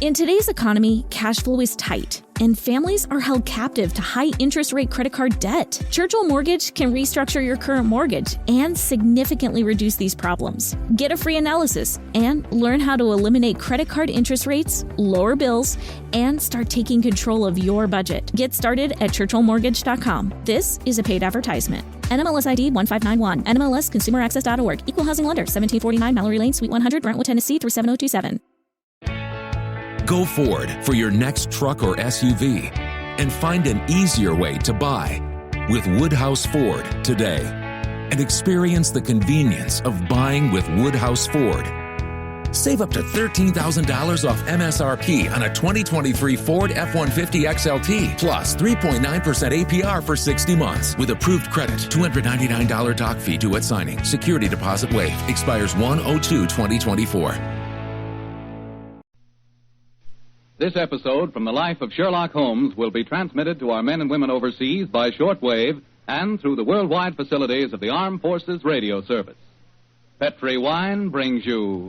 In today's economy, cash flow is tight, and families are held captive to high interest rate credit card debt. Churchill Mortgage can restructure your current mortgage and significantly reduce these problems. Get a free analysis and learn how to eliminate credit card interest rates, lower bills, and start taking control of your budget. Get started at churchillmortgage.com. This is a paid advertisement. NMLS ID 1591. NMLSconsumeraccess.org. Equal housing lender. 1749 Mallory Lane, Suite 100, Brentwood, Tennessee 37027. Go Ford for your next truck or SUV and find an easier way to buy with Woodhouse Ford today and experience the convenience of buying with Woodhouse Ford. Save up to $13,000 off MSRP on a 2023 Ford F-150 XLT plus 3.9% APR for 60 months with approved credit. $299 doc fee due at signing. Security deposit waived. Expires 1/02/2024. This episode from the life of Sherlock Holmes will be transmitted to our men and women overseas by shortwave and through the worldwide facilities of the Armed Forces Radio Service. Petri Wine brings you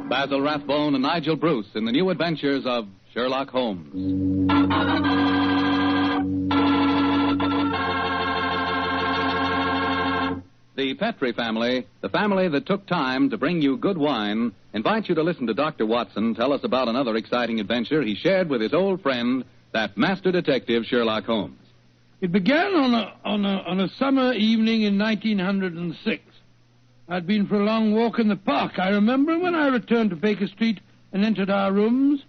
Basil Rathbone and Nigel Bruce in the new adventures of Sherlock Holmes. The Petri family, the family that took time to bring you good wine, invites you to listen to Dr. Watson tell us about another exciting adventure he shared with his old friend, that master detective Sherlock Holmes. It began on a summer evening in 1906. I'd been for a long walk in the park, I remember, when I returned to Baker Street and entered our rooms.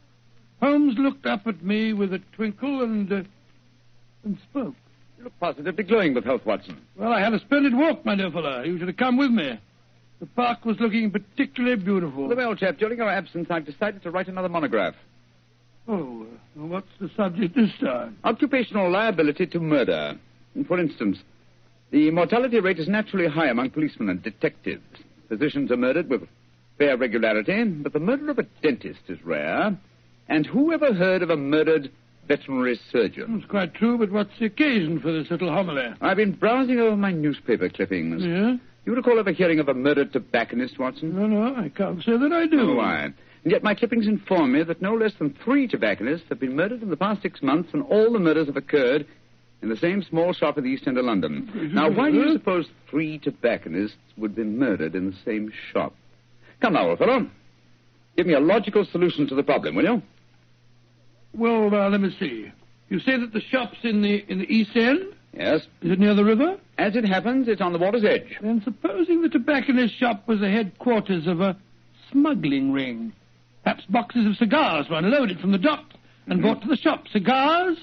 Holmes looked up at me with a twinkle and spoke. You look positively glowing with health, Watson. Well, I had a splendid walk, my dear fellow. You should have come with me. The park was looking particularly beautiful. Well, old chap, during your absence, I've decided to write another monograph. Oh, what's the subject this time? Occupational liability to murder. For instance, the mortality rate is naturally high among policemen and detectives. Physicians are murdered with fair regularity, but the murder of a dentist is rare. And who ever heard of a murdered veterinary surgeon? It's quite true, but what's the occasion for this little homily? I've been browsing over my newspaper clippings. Yeah? You recall ever hearing of a murdered tobacconist, Watson? No, I can't say that I do. Oh, why? And yet my clippings inform me that no less than 3 tobacconists have been murdered in the past 6 months, and all the murders have occurred in the same small shop at the East End of London. Now, why do you suppose 3 tobacconists would be murdered in the same shop? Come now, old fellow. Give me a logical solution to the problem, will you? Well, let me see. You say that the shop's in the East End? Yes. Is it near the river? As it happens, it's on the water's edge. Then supposing the tobacconist shop was the headquarters of a smuggling ring. Perhaps boxes of cigars were unloaded from the docks and brought to the shop. Cigars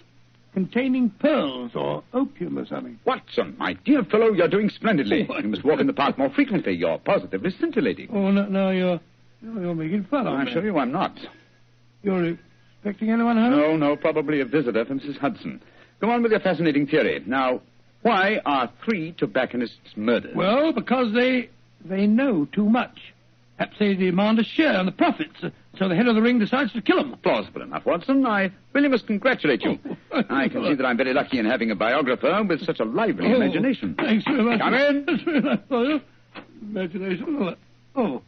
containing pearls or opium or something. Watson, my dear fellow, you're doing splendidly. You must walk in the park more frequently. You're positively scintillating. Oh, no, you're making fun of me. I assure you I'm not. You're expecting anyone home? No, probably a visitor from Mrs. Hudson. Go on with your fascinating theory. Now, why are 3 tobacconists murdered? Well, because they know too much. Perhaps they demand a share in the profits, so the head of the ring decides to kill them. Plausible enough, Watson. I really must congratulate you. I can see that I'm very lucky in having a biographer with such a lively imagination. Thanks very much. Come in. That's very nice for you. Imagination. Oh,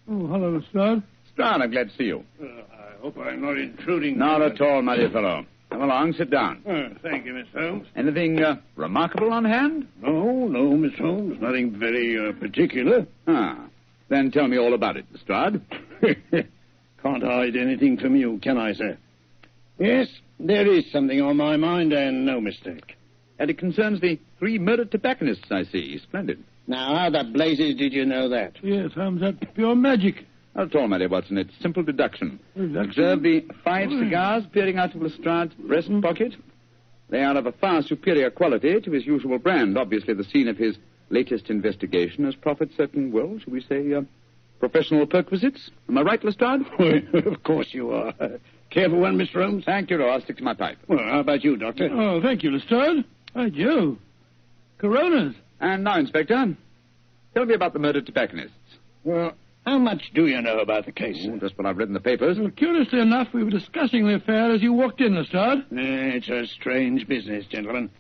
hello, Lestrade. Lestrade, I'm glad to see you. I hope I'm not intruding. Not at all, my dear fellow. Come along, sit down. Thank you, Miss Holmes. Anything remarkable on hand? No, Miss Holmes. Nothing very particular. Then tell me all about it, Lestrade. Can't hide anything from you, can I, sir? Yes, there is something on my mind, and no mistake. And it concerns the 3 murdered tobacconists, I see. Splendid. Now, how the blazes did you know that? Yes, Holmes, that's pure magic. Not at all, my dear Watson. It's simple deduction. Observe the 5 cigars peering out of Lestrade's breast pocket. They are of a far superior quality to his usual brand. Obviously, the scene of his latest investigation has proffered certain, well, shall we say, professional perquisites. Am I right, Lestrade? Of course you are. Careful one, Mr. Holmes. Thank you, I'll stick to my pipe. Well, how about you, Doctor? Oh, thank you, Lestrade. By Jove. Coronas. And now, Inspector, tell me about the murdered tobacconists. Well, how much do you know about the case? Just what I've read in the papers. Well, curiously enough, we were discussing the affair as you walked in, Lestrade. It's a strange business, gentlemen.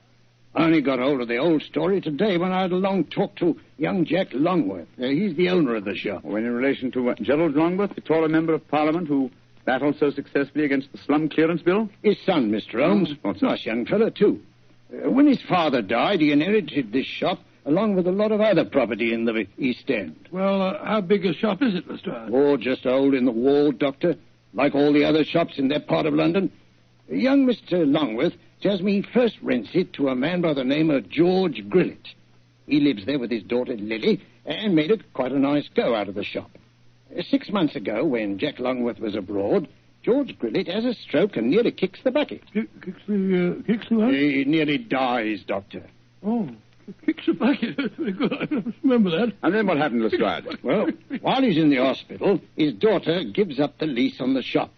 I only got hold of the old story today when I had a long talk to young Jack Longworth. He's the owner of the shop. When in relation to Gerald Longworth, the taller member of Parliament who battled so successfully against the slum clearance bill? His son, Mr. Holmes. Nice young fellow, too. When his father died, he inherited this shop along with a lot of other property in the East End. Well, how big a shop is it, Lestrade? Oh, just a hole in the wall, Doctor, like all the other shops in that part of London. Young Mr. Longworth tells me he first rents it to a man by the name of George Grillet. He lives there with his daughter Lily and made it quite a nice go out of the shop. 6 months ago, when Jack Longworth was abroad, George Grillet has a stroke and nearly kicks the bucket. Kicks the what? He nearly dies, Doctor. Oh, kicks the bucket. Very good. I remember that. And then what happened, Lestrade? Well, while he's in the hospital, his daughter gives up the lease on the shop.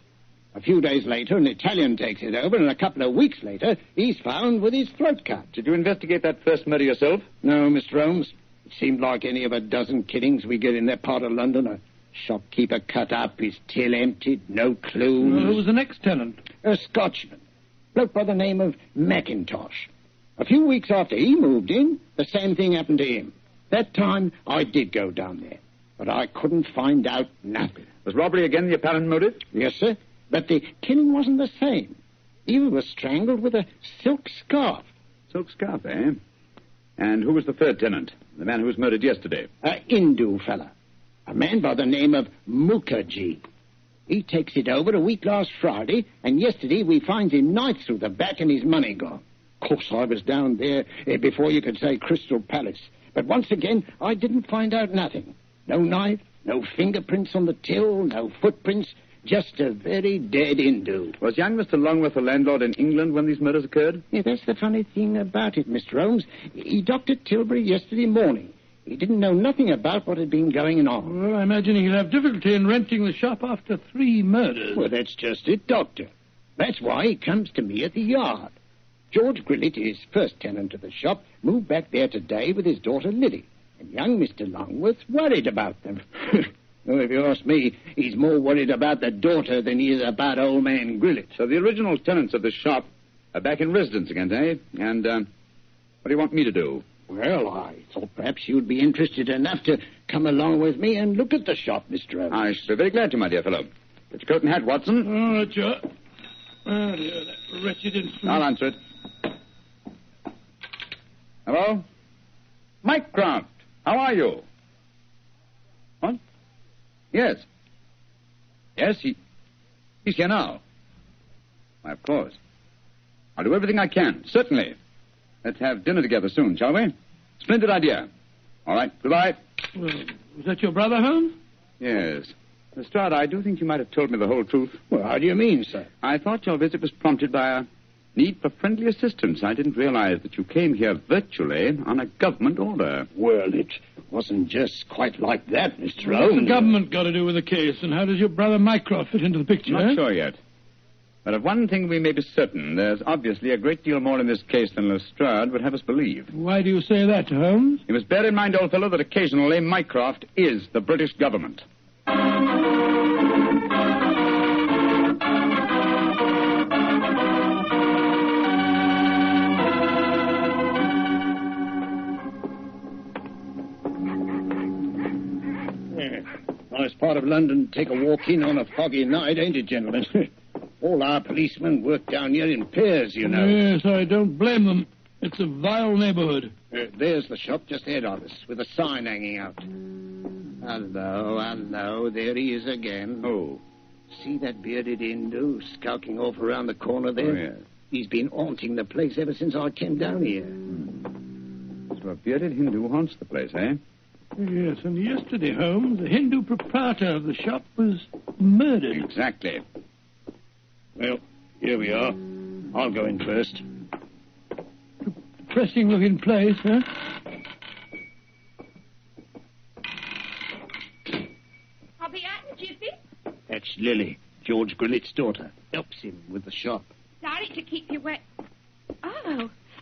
A few days later, an Italian takes it over, and a couple of weeks later, he's found with his throat cut. Did you investigate that first murder yourself? No, Mr. Holmes. It seemed like any of a dozen killings we get in that part of London. A shopkeeper cut up, his till emptied, no clues. Well, who was the next tenant? A Scotchman. Bloke by the name of Mackintosh. A few weeks after he moved in, the same thing happened to him. That time, I did go down there, but I couldn't find out nothing. Was robbery again the apparent motive? Yes, sir. But the killing wasn't the same. He was strangled with a silk scarf. Silk scarf, eh? And who was the third tenant? The man who was murdered yesterday? A Hindu fella. A man by the name of Mukherjee. He takes it over a week last Friday, and yesterday we finds him knifed through the back and his money gone. Of course, I was down there before you could say Crystal Palace. But once again, I didn't find out nothing. No knife, no fingerprints on the till, no footprints. Just a very dead Hindu. Was young Mr. Longworth a landlord in England when these murders occurred? Yeah, that's the funny thing about it, Mr. Holmes. He docked at Tilbury yesterday morning. He didn't know nothing about what had been going on. Well, I imagine he'll have difficulty in renting the shop after 3 murders. Well, that's just it, Doctor. That's why he comes to me at the yard. George Grillet, his first tenant of the shop, moved back there today with his daughter Lily. And young Mr. Longworth's worried about them. Well, if you ask me, he's more worried about the daughter than he is about old man Grillet. So the original tenants of the shop are back in residence again, eh? And what do you want me to do? Well, I thought perhaps you'd be interested enough to come along with me and look at the shop, Mr. Holmes. I should be very glad to, my dear fellow. Get your coat and hat, Watson. All right, sure. Oh, dear, that wretched instrument. I'll answer it. Hello? Mycroft, how are you? What? Yes. Yes, he's here now. Why, of course. I'll do everything I can, certainly. Let's have dinner together soon, shall we? Splendid idea. All right, goodbye. Well, was that your brother, Holmes? Yes. Lestrade, I do think you might have told me the whole truth. Well, how do you mean, sir? I thought your visit was prompted by a need for friendly assistance. I didn't realize that you came here virtually on a government order. Well, it wasn't just quite like that, Mr. What's Holmes. the government got to do with the case, and how does your brother Mycroft fit into the picture? Not sure yet. But of one thing we may be certain. There's obviously a great deal more in this case than Lestrade would have us believe. Why do you say that, Holmes? You must bear in mind, old fellow, that occasionally Mycroft is the British government. Nice part of London to take a walk in on a foggy night, ain't it, gentlemen? All our policemen work down here in pairs, you know. Yes, I don't blame them. It's a vile neighborhood. There's the shop just ahead of us, with a sign hanging out. Hello, there he is again. Oh. See that bearded Hindu skulking off around the corner there? Oh, yes. He's been haunting the place ever since I came down here. So a bearded Hindu haunts the place, eh? Yes, and yesterday, Holmes, the Hindu proprietor of the shop was murdered. Exactly. Well, here we are. I'll go in first. Depressing-looking place, huh? I'll be out in a jiffy. That's Lily, George Grillet's daughter. Helps him with the shop. Sorry to keep you wet.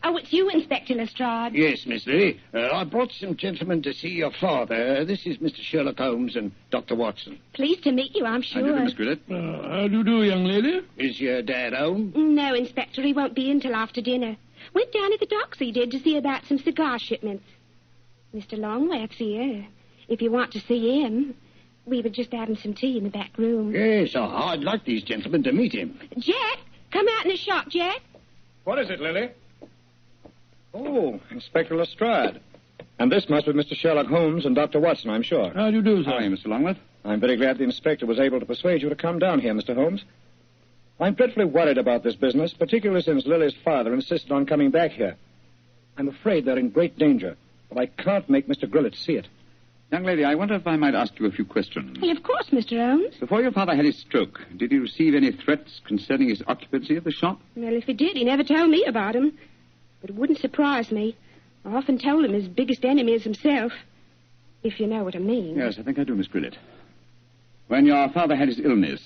Oh, it's you, Inspector Lestrade. Yes, Miss Lily. I brought some gentlemen to see your father. This is Mr. Sherlock Holmes and Dr. Watson. Pleased to meet you, I'm How do you sure. do, Miss Grillet? How do you do, young lady? Is your dad home? No, Inspector, he won't be in till after dinner. Went down to the docks, he did, to see about some cigar shipments. Mr. Longworth's here. If you want to see him, we were just having some tea in the back room. Yes, I'd like these gentlemen to meet him. Jack, come out in the shop, Jack. What is it, Lily? Oh, Inspector Lestrade. And this must be Mr. Sherlock Holmes and Dr. Watson, I'm sure. How do you do, sir? How are you, Mr. Longworth? I'm very glad the inspector was able to persuade you to come down here, Mr. Holmes. I'm dreadfully worried about this business, particularly since Lily's father insisted on coming back here. I'm afraid they're in great danger, but I can't make Mr. Grillett see it. Young lady, I wonder if I might ask you a few questions. Of course, Mr. Holmes. Before your father had his stroke, did he receive any threats concerning his occupancy of the shop? Well, if he did, he never told me about him. But it wouldn't surprise me. I often told him his biggest enemy is himself. If you know what I mean. Yes, I think I do, Miss Grillett. When your father had his illness,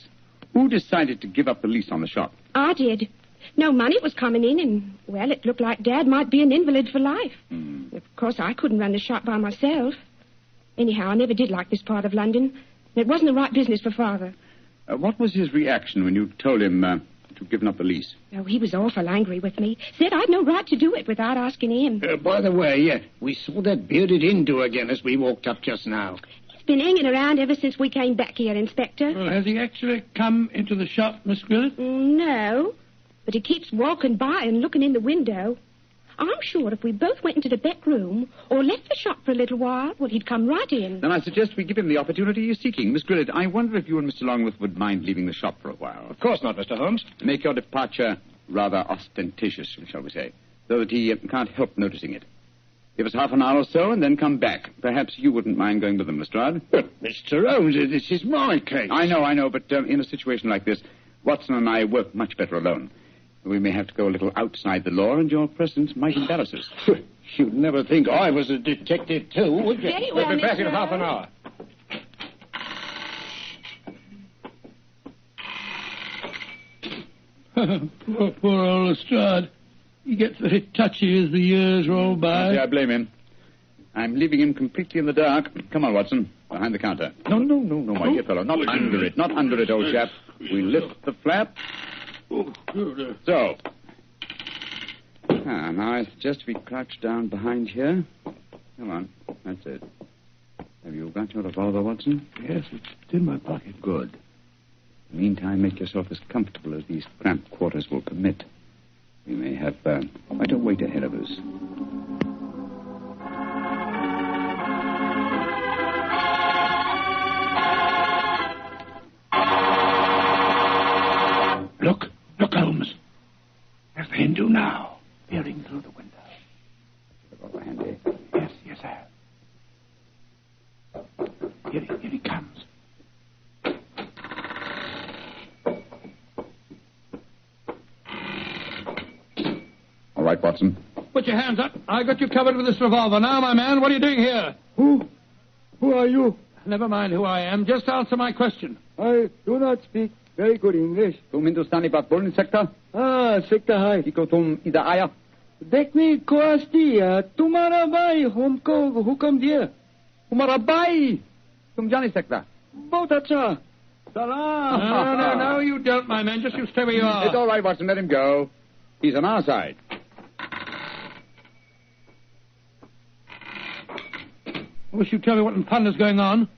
who decided to give up the lease on the shop? I did. No money was coming in, and, well, it looked like Dad might be an invalid for life. Of course, I couldn't run the shop by myself. Anyhow, I never did like this part of London. It wasn't the right business for Father. What was his reaction when you told him to give up the lease? Oh, he was awful angry with me. Said I'd no right to do it without asking him. By the way, we saw that bearded Hindu again as we walked up just now. He's been hanging around ever since we came back here, Inspector. Well, has he actually come into the shop, Miss Grillett? No, but he keeps walking by and looking in the window. I'm sure if we both went into the back room or left the shop for a little while, well, he'd come right in. Then I suggest we give him the opportunity he's seeking. Miss Grillett, I wonder if you and Mr. Longworth would mind leaving the shop for a while. Of course not, Mr. Holmes. To make your departure rather ostentatious, shall we say, so that he can't help noticing it. Give us half an hour or so and then come back. Perhaps you wouldn't mind going with them, Lestrade. But, Mr. Holmes, this is my case. I know, but in a situation like this, Watson and I work much better alone. We may have to go a little outside the law, and your presence might embarrass us. You'd never think I was a detective, too, would you? Very well, We'll be back in Mr. half an Holmes. hour. Poor old Lestrade. He gets very touchy as the years roll by. Yeah, I blame him. I'm leaving him completely in the dark. Come on, Watson. Behind the counter. No, my dear fellow. Not under it, old chap. We lift the flap. So. Now I suggest we crouch down behind here. Come on. That's it. Have you got your revolver, Watson? Yes, it's in my pocket. Good. In the meantime, make yourself as comfortable as these cramped quarters will permit. We may have quite a wait ahead of us. Look, Holmes. There's the Hindu now, peering through the window. Revolver handy. Yes, sir. Here he comes. All right, Watson. Put your hands up. I got you covered with this revolver. Now, my man, what are you doing here? Who are you? Never mind who I am. Just answer my question. I do not speak very good English. Tum Hindustani baat bolne sakta? Sekta hai. Kiko tum ida aaya? देखने को आस्ती तुम्हारा भाई हमको हुक्म दिया Tumhara bhai. Tum ja nahi sakta. बहुत अच्छा सलाम No, you don't, my man. Just you stay where you are. It's all right, Watson. Let him go. He's on our side. I wish you'd tell me what in thunder's going on.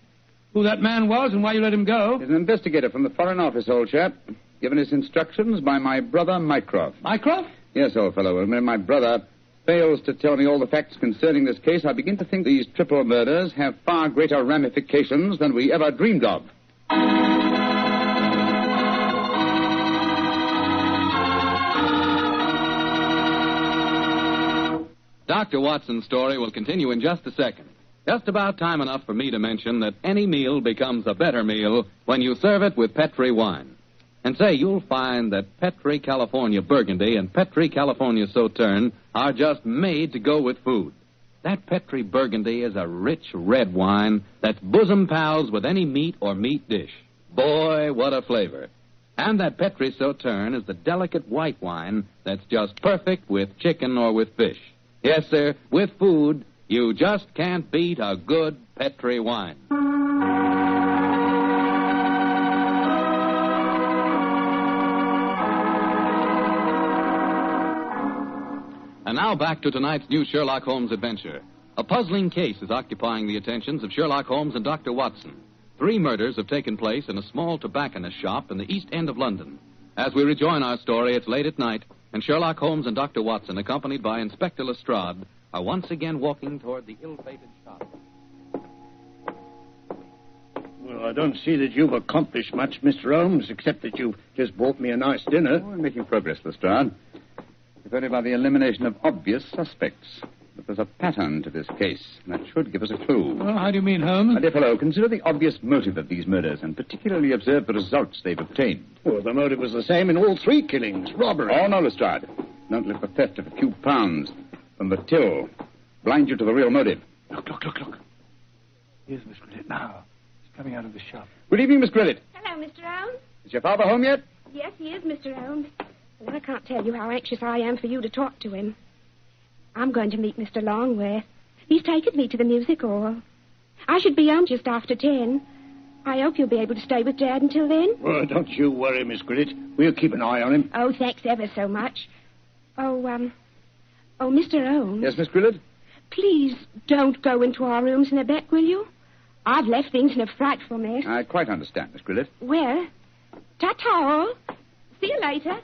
Who that man was and why you let him go. He's an investigator from the Foreign Office, old chap. Given his instructions by my brother, Mycroft. Mycroft? Yes, old fellow. When my brother fails to tell me all the facts concerning this case, I begin to think these triple murders have far greater ramifications than we ever dreamed of. Dr. Watson's story will continue in just a second. Just about time enough for me to mention that any meal becomes a better meal when you serve it with Petri wine. And say, you'll find that Petri California Burgundy and Petri California Sauterne are just made to go with food. That Petri Burgundy is a rich red wine that's bosom pals with any meat or meat dish. Boy, what a flavor. And that Petri Sauterne is the delicate white wine that's just perfect with chicken or with fish. Yes, sir, with food, you just can't beat a good Petri wine. now back to tonight's new Sherlock Holmes adventure. A puzzling case is occupying the attentions of Sherlock Holmes and Dr. Watson. 3 murders have taken place in a small tobacconist shop in the East End of London. As we rejoin our story, it's late at night, and Sherlock Holmes and Dr. Watson, accompanied by Inspector Lestrade, are once again walking toward the ill-fated shop. Well, I don't see that you've accomplished much, Mr. Holmes, except that you've just bought me a nice dinner. Oh, we're making progress, Lestrade. If only by the elimination of obvious suspects. But there's a pattern to this case, and that should give us a clue. Well, how do you mean, Holmes? My dear fellow, consider the obvious motive of these murders, and particularly observe the results they've obtained. Well, the motive was the same in all 3 killings, robbery. Oh, no, Lestrade. Don't let the theft of a few pounds from the till blind you to the real motive. Look. Here's Miss Grillet now. She's coming out of the shop. Good evening, Miss Grillet. Hello, Mr. Holmes. Is your father home yet? Yes, he is, Mr. Holmes. And I can't tell you how anxious I am for you to talk to him. I'm going to meet Mr. Longworth. He's taken me to the music hall. I should be home just after 10. I hope you'll be able to stay with Dad until then. Well, don't you worry, Miss Grillet. We'll keep an eye on him. Oh, thanks ever so much. Oh, Mr. Holmes. Yes, Miss Grillet? Please don't go into our rooms in the back, will you? I've left things in a frightful mess. I quite understand, Miss Grillet. Well, ta-ta all. See you later.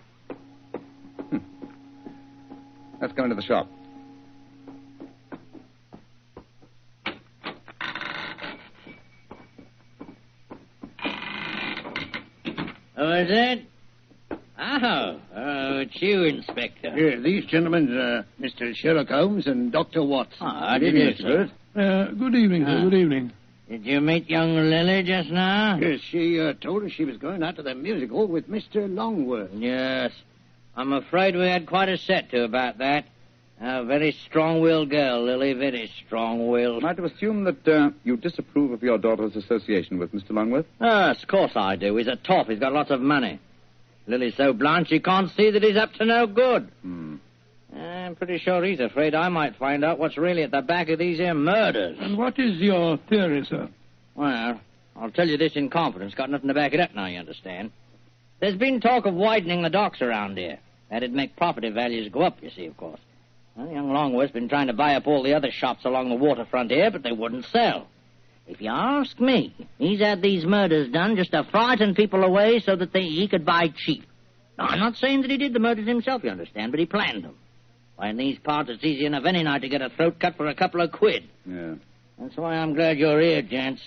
Let's go into the shop. Oh, is it? Oh, it's you, Inspector. Here, these gentlemen, Mr. Sherlock Holmes and Dr. Watson. How do you do, sir? Good evening, sir. Good evening. Did you meet young Lily just now? Yes, she told us she was going out to the music hall with Mr. Longworth. Yes. I'm afraid we had quite a set to about that. A very strong-willed girl, Lily, very strong-willed. Am I to assume that you disapprove of your daughter's association with Mr. Longworth? Yes, of course I do. He's a toff. He's got lots of money. Lily's so blind she can't see that he's up to no good. I'm pretty sure he's afraid I might find out what's really at the back of these here murders. And what is your theory, sir? Well, I'll tell you this in confidence. Got nothing to back it up now, you understand. There's been talk of widening the docks around here. That'd make property values go up, you see, of course. Well, young Longworth's been trying to buy up all the other shops along the waterfront here, but they wouldn't sell. If you ask me, he's had these murders done just to frighten people away so that he could buy cheap. Now, I'm not saying that he did the murders himself, you understand, but he planned them. Why, in these parts, it's easy enough any night to get a throat cut for a couple of quid. Yeah. That's why I'm glad you're here, gents.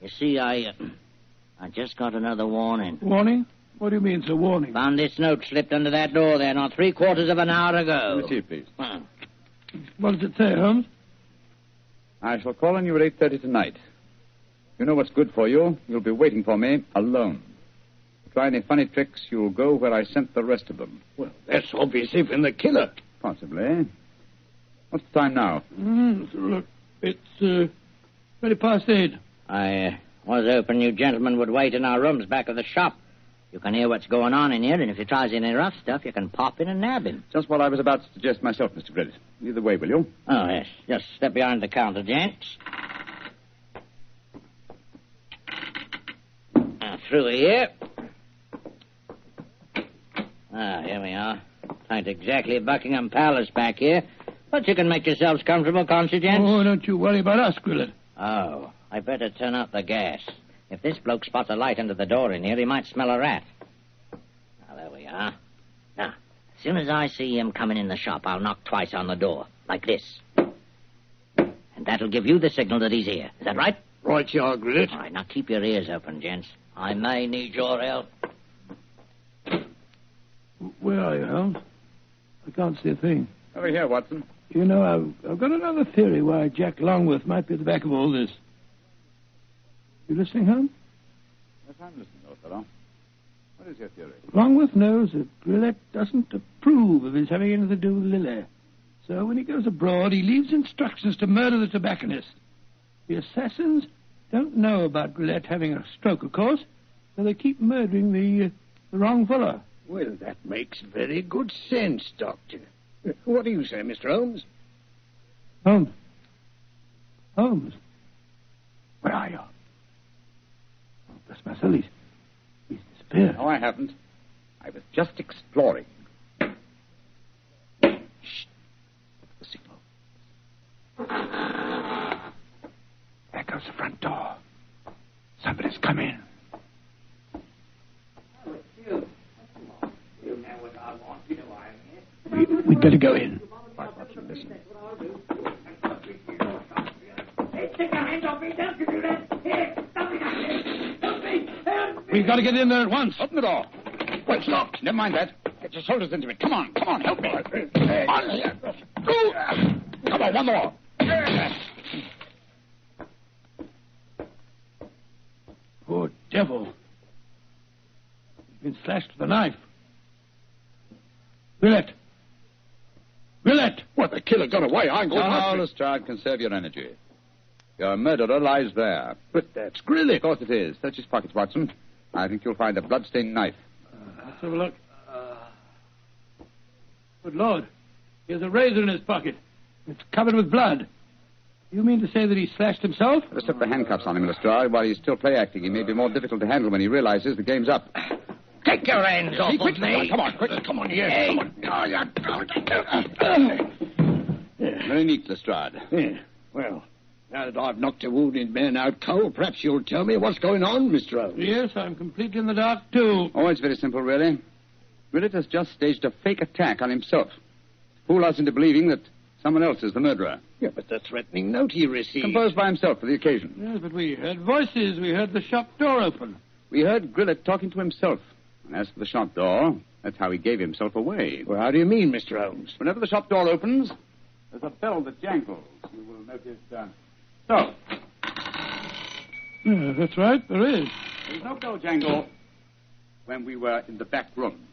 You see, I just got another warning. Warning? What do you mean, sir, warning? Found this note slipped under that door there not 3/4 of an hour ago. Receive, please. What does it say, Holmes? I shall call on you at 8:30 tonight. You know what's good for you. You'll be waiting for me alone. Try any funny tricks, you'll go where I sent the rest of them. Well, that's obviously from the killer. Possibly. What's the time now? Look, it's 8:20. I was hoping you gentlemen would wait in our rooms back of the shop. You can hear what's going on in here, and if he tries any rough stuff, you can pop in and nab him. Just what I was about to suggest myself, Mr. Grillet. Lead the way, will you? Oh, yes. Just step behind the counter, gents. Through here. Here we are. Ain't exactly Buckingham Palace back here, but you can make yourselves comfortable, can't you, gents? Oh, don't you worry about us, Grillet. Oh, I better turn out the gas. If this bloke spots a light under the door in here, he might smell a rat. Now, there we are. Now, as soon as I see him coming in the shop, I'll knock twice on the door, like this. And that'll give you the signal that he's here. Is that right? Right, you are, Grillet. All right, now keep your ears open, gents. I may need your help. Where are you, Holmes? I can't see a thing. Over here, Watson. You know, I've got another theory why Jack Longworth might be at the back of all this. You listening, Holmes? Yes, I'm listening, old fellow. What is your theory? Longworth knows that Grillet doesn't approve of his having anything to do with Lily. So when he goes abroad, he leaves instructions to murder the tobacconist. The assassins don't know about Grillet having a stroke, of course, so they keep murdering the wrong fellow. Well, that makes very good sense, Doctor. What do you say, Mr. Holmes? Holmes? Holmes? Where are you? Oh, bless my soul, he's disappeared. No, I haven't. I was just exploring. Shh. We'd better go in. Right, Watson, listen. Take your hands off me. Don't you do that. Here, stop me. Help me. Help me. We've got to get in there at once. Open the door. Wait, stop. Never mind that. Get your shoulders into it. Come on, help me. On here. Go. Come on, one more. Poor devil. He's been slashed with a knife. Willett! What, the killer got away? I'm going after him. Lestrade, conserve your energy. Your murderer lies there. But that's Grillet. Of course it is. Search his pockets, Watson. I think you'll find a blood-stained knife. Let's have a look. Good Lord. Here's a razor in his pocket. It's covered with blood. You mean to say that he slashed himself? Let's slip the handcuffs on him, Lestrade. While he's still play-acting, he may be more difficult to handle when he realizes the game's up. Take your hands off of me. Come on, quick. Come on, here. Hey. Come on. Very neat, Lestrade. Yeah. Well, now that I've knocked a wounded man out cold, perhaps you'll tell me what's going on, Mr. Holmes. Yes, I'm completely in the dark, too. Oh, it's very simple, really. Grillet has just staged a fake attack on himself. Fool us into believing that someone else is the murderer. Yeah, but the threatening note he received... Composed by himself for the occasion. Yes, but we heard voices. We heard the shop door open. We heard Grillet talking to himself. And as for the shop door, that's how he gave himself away. Well, how do you mean, Mr. Holmes? Whenever the shop door opens, there's a bell that jangles. You will notice... So. Yeah, that's right, there is. There was no bell jangle when we were in the back room.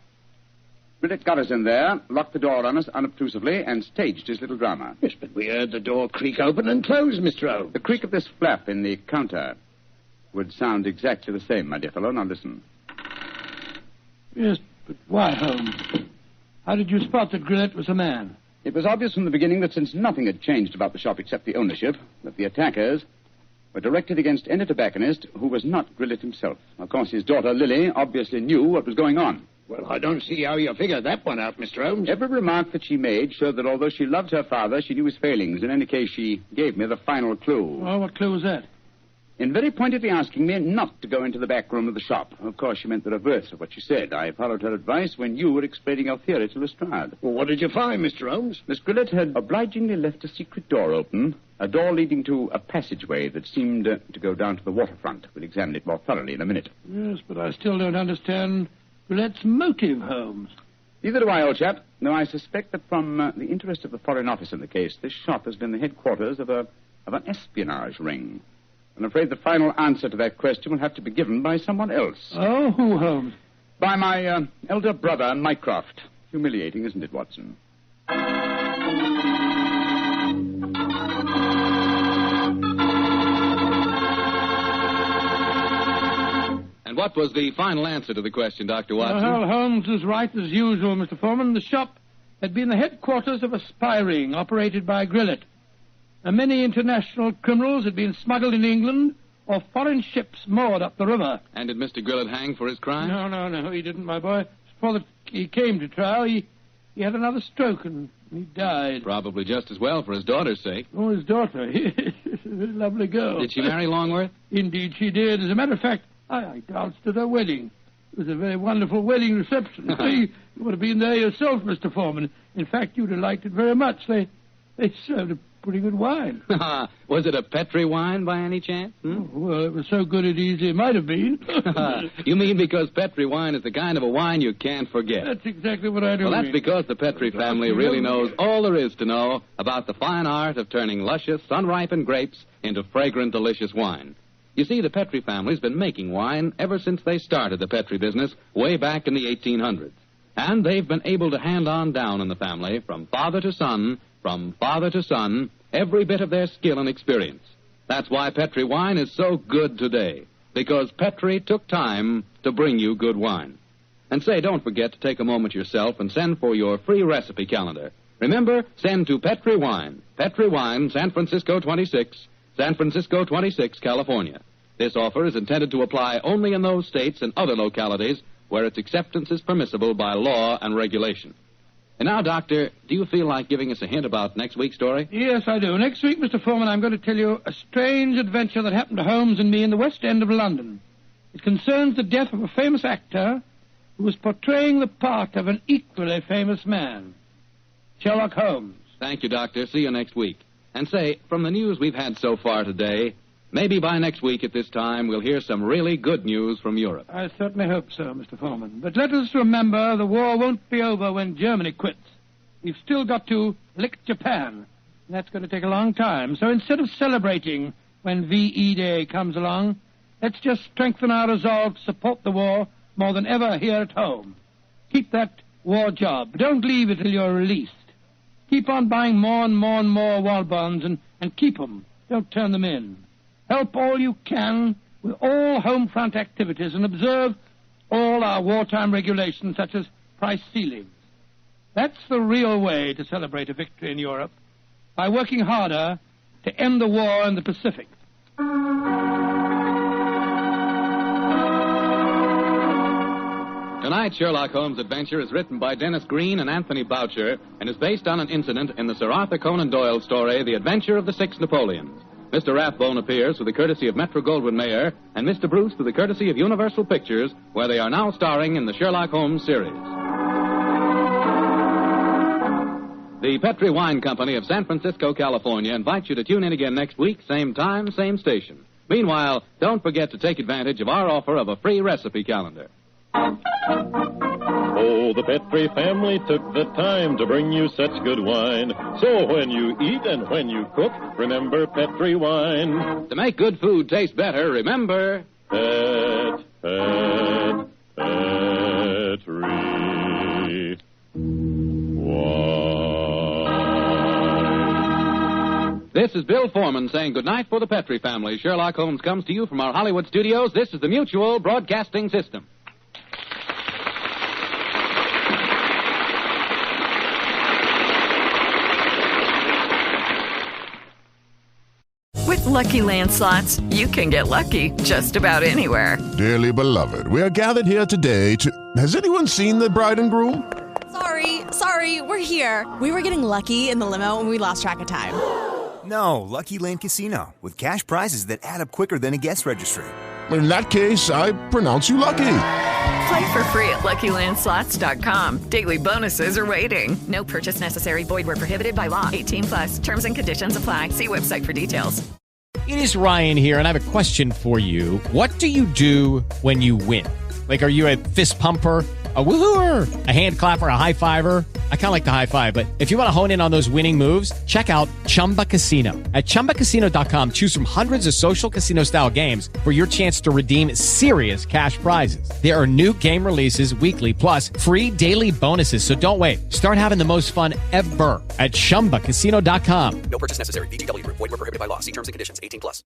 Grillet got us in there, locked the door on us unobtrusively, and staged his little drama. Yes, but we heard the door creak open and close, Mr. Holmes. The creak of this flap in the counter would sound exactly the same, my dear fellow. Now listen. Yes, but why, Holmes? How did you spot that Grillet was a man? It was obvious from the beginning that since nothing had changed about the shop except the ownership, that the attackers were directed against any tobacconist who was not Grillet himself. Of course, his daughter, Lily, obviously knew what was going on. Well, I don't see how you figured that one out, Mr. Holmes. Every remark that she made showed that although she loved her father, she knew his failings. In any case, she gave me the final clue. Oh, what clue was that? In very pointedly asking me not to go into the back room of the shop. Of course, she meant the reverse of what she said. I followed her advice when you were explaining your theory to Lestrade. Well, what did you find, Mr. Holmes? Miss Grillet had obligingly left a secret door open, a door leading to a passageway that seemed to go down to the waterfront. We'll examine it more thoroughly in a minute. Yes, but I still don't understand Grillet's motive, Holmes. Neither do I, old chap. No, I suspect that from the interest of the Foreign Office in the case, this shop has been the headquarters of an espionage ring. I'm afraid the final answer to that question will have to be given by someone else. Oh, who, Holmes? By my elder brother, Mycroft. Humiliating, isn't it, Watson? And what was the final answer to the question, Dr. Watson? Well, Holmes was right as usual, Mr. Foreman. The shop had been the headquarters of a spy ring operated by Grillet. Many international criminals had been smuggled into England or foreign ships moored up the river. And did Mr. Grillet hang for his crime? No, he didn't, my boy. Before he came to trial, he had another stroke and he died. Probably just as well for his daughter's sake. Oh, his daughter. A lovely girl. Did she marry Longworth? Indeed she did. As a matter of fact, I danced at her wedding. It was a very wonderful wedding reception. You would have been there yourself, Mr. Foreman. In fact, you'd have liked it very much. They served a pretty good wine. Was it a Petri wine by any chance? Oh, well, it was so good it easily might have been. You mean because Petri wine is the kind of a wine you can't forget? That's exactly what I do. Well, that's because the Petri family really knows all there is to know about the fine art of turning luscious, sun-ripened grapes into fragrant, delicious wine. You see, the Petri family's been making wine ever since they started the Petri business way back in the 1800s. And they've been able to hand on down in the family from father to son, every bit of their skill and experience. That's why Petri wine is so good today, because Petri took time to bring you good wine. And say, don't forget to take a moment yourself and send for your free recipe calendar. Remember, send to Petri Wine, San Francisco 26, California. This offer is intended to apply only in those states and other localities where its acceptance is permissible by law and regulation. And now, Doctor, do you feel like giving us a hint about next week's story? Yes, I do. Next week, Mr. Foreman, I'm going to tell you a strange adventure that happened to Holmes and me in the West End of London. It concerns the death of a famous actor who was portraying the part of an equally famous man. Sherlock Holmes. Thank you, Doctor. See you next week. And say, from the news we've had so far today, maybe by next week at this time we'll hear some really good news from Europe. I certainly hope so, Mr. Foreman. But let us remember the war won't be over when Germany quits. We've still got to lick Japan. And that's going to take a long time. So instead of celebrating when VE Day comes along, let's just strengthen our resolve to support the war more than ever here at home. Keep that war job. Don't leave it till you're released. Keep on buying more and more and more war bonds and keep them. Don't turn them in. Help all you can with all home front activities and observe all our wartime regulations such as price ceilings. That's the real way to celebrate a victory in Europe, by working harder to end the war in the Pacific. Tonight's Sherlock Holmes adventure is written by Dennis Green and Anthony Boucher and is based on an incident in the Sir Arthur Conan Doyle story, The Adventure of the Six Napoleons. Mr. Rathbone appears through the courtesy of Metro-Goldwyn-Mayer and Mr. Bruce through the courtesy of Universal Pictures, where they are now starring in the Sherlock Holmes series. The Petri Wine Company of San Francisco, California invites you to tune in again next week, same time, same station. Meanwhile, don't forget to take advantage of our offer of a free recipe calendar. Oh, the Petri family took the time to bring you such good wine. So when you eat and when you cook, remember Petri wine. To make good food taste better, remember... Petri wine. This is Bill Foreman saying goodnight for the Petri family. Sherlock Holmes comes to you from our Hollywood studios. This is the Mutual Broadcasting System. With Lucky Land Slots, you can get lucky just about anywhere. Dearly beloved, we are gathered here today to... Has anyone seen the bride and groom? Sorry, we're here. We were getting lucky in the limo and we lost track of time. No, Lucky Land Casino, with cash prizes that add up quicker than a guest registry. In that case, I pronounce you lucky. Play for free at LuckyLandSlots.com. Daily bonuses are waiting. No purchase necessary. Void where prohibited by law. 18+. Terms and conditions apply. See website for details. It is Ryan here, and I have a question for you. What do you do when you win? Like, are you a fist pumper, a woo-hooer, a hand clapper, a high-fiver? I kind of like the high-five, but if you want to hone in on those winning moves, check out Chumba Casino. At ChumbaCasino.com, choose from hundreds of social casino-style games for your chance to redeem serious cash prizes. There are new game releases weekly, plus free daily bonuses, so don't wait. Start having the most fun ever at ChumbaCasino.com. No purchase necessary. VGW Group. Void where prohibited by law. See terms and conditions. 18+.